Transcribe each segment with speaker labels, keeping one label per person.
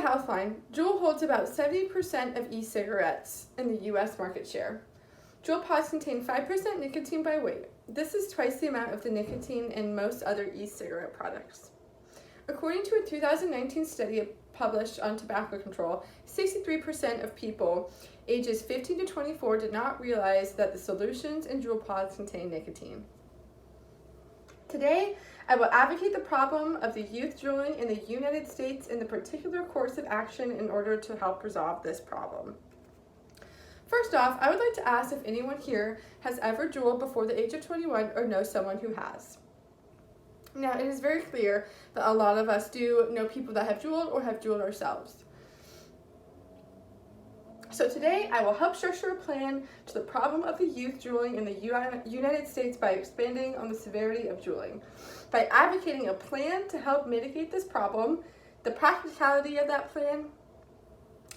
Speaker 1: Healthline, Juul holds about 70% of e-cigarettes in the US market share. Juul pods contain 5% nicotine by weight. This is twice the amount of the nicotine in most other e-cigarette products. According to a 2019 study published on tobacco control, 63% of people ages 15 to 24 did not realize that the solutions in Juul pods contain nicotine. Today, I will advocate the problem of the youth juuling in the United States and the particular course of action in order to help resolve this problem. First off, I would like to ask if anyone here has ever juuled before the age of 21 or knows someone who has. Now, it is very clear that a lot of us do know people that have juuled or have juuled ourselves. So today, I will help structure a plan to the problem of the youth juuling in the United States by expanding on the severity of juuling, by advocating a plan to help mitigate this problem, the practicality of that plan,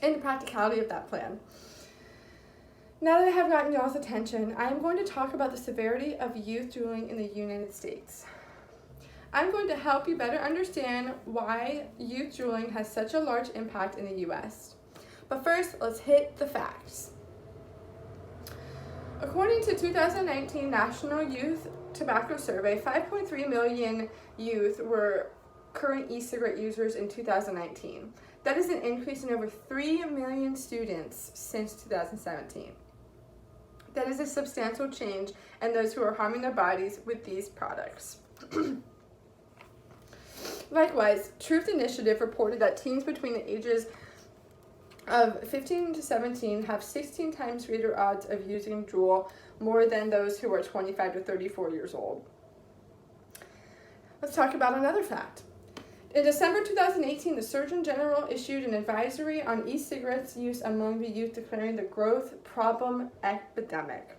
Speaker 1: and the practicality of that plan. Now that I have gotten y'all's attention, I am going to talk about the severity of youth juuling in the United States. I'm going to help you better understand why youth juuling has such a large impact in the US. But first, let's hit the facts. According to 2019 National Youth Tobacco Survey, 5.3 million youth were current e-cigarette users in 2019. That is an increase in over 3 million students since 2017. That is a substantial change in those who are harming their bodies with these products. Likewise, Truth Initiative reported that teens between the ages of 15 to 17 have 16 times greater odds of using Juul more than those who are 25 to 34 years old. Let's talk about another fact. In December 2018, the Surgeon General issued an advisory on e-cigarettes use among the youth, declaring the growth problem epidemic.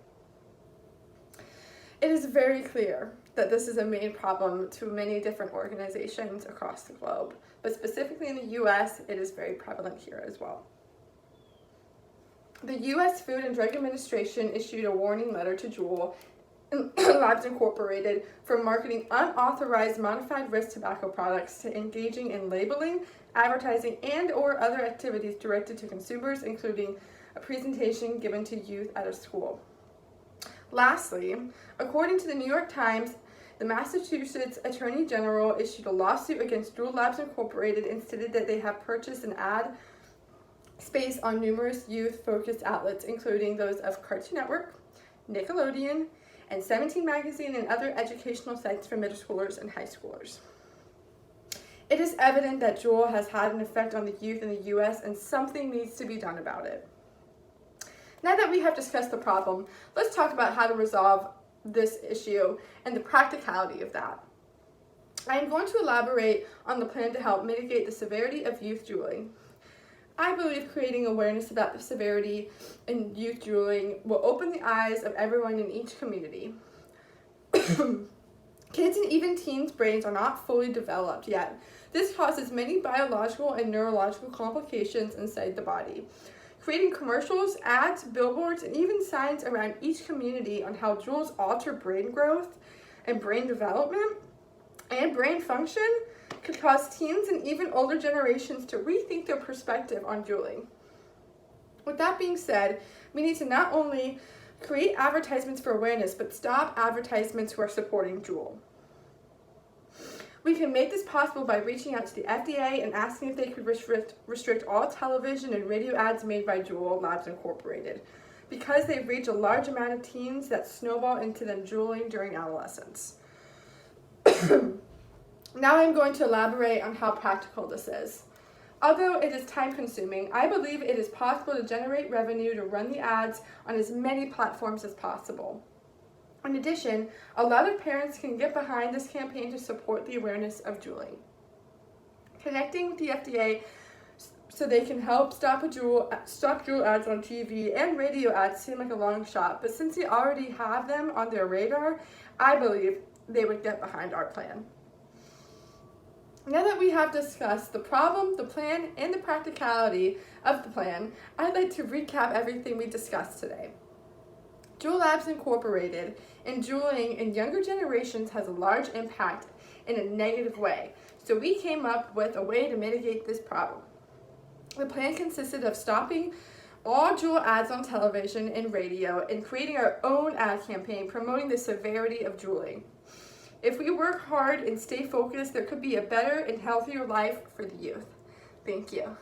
Speaker 1: It is very clear that this is a main problem to many different organizations across the globe, but specifically in the US, it is very prevalent here as well. The US Food and Drug Administration issued a warning letter to Juul Labs Incorporated for marketing unauthorized modified risk tobacco products to engaging in labeling, advertising, and or other activities directed to consumers, including a presentation given to youth at a school. Lastly, according to the New York Times, the Massachusetts Attorney General issued a lawsuit against Juul Labs Incorporated and stated that they have purchased an ad space on numerous youth-focused outlets, including those of Cartoon Network, Nickelodeon, and 17 Magazine and other educational sites for middle schoolers and high schoolers. It is evident that Juul has had an effect on the youth in the US and something needs to be done about it. Now that we have discussed the problem, let's talk about how to resolve this issue and the practicality of that. I am going to elaborate on the plan to help mitigate the severity of youth juuling. I believe creating awareness about the severity in youth juuling will open the eyes of everyone in each community. Kids and even teens' brains are not fully developed yet. This causes many biological and neurological complications inside the body. Creating commercials, ads, billboards, and even signs around each community on how Juuls alter brain growth and brain development and brain function could cause teens and even older generations to rethink their perspective on juuling. With that being said, we need to not only create advertisements for awareness, but stop advertisements who are supporting Juul. We can make this possible by reaching out to the FDA and asking if they could restrict all television and radio ads made by Juul Labs Incorporated, because they reach a large amount of teens that snowball into them juuling during adolescence. Now I'm going to elaborate on how practical this is. Although it is time-consuming, I believe it is possible to generate revenue to run the ads on as many platforms as possible. In addition, a lot of parents can get behind this campaign to support the awareness of juuling. Connecting with the FDA so they can help stop Juul ads on TV and radio ads seem like a long shot, but since they already have them on their radar, I believe they would get behind our plan. Now that we have discussed the problem, the plan, and the practicality of the plan, I'd like to recap everything we discussed today. Juul Labs Incorporated and juuling in younger generations has a large impact in a negative way, so we came up with a way to mitigate this problem. The plan consisted of stopping all Juul ads on television and radio and creating our own ad campaign promoting the severity of drooling. If we work hard and stay focused, there could be a better and healthier life for the youth. Thank you.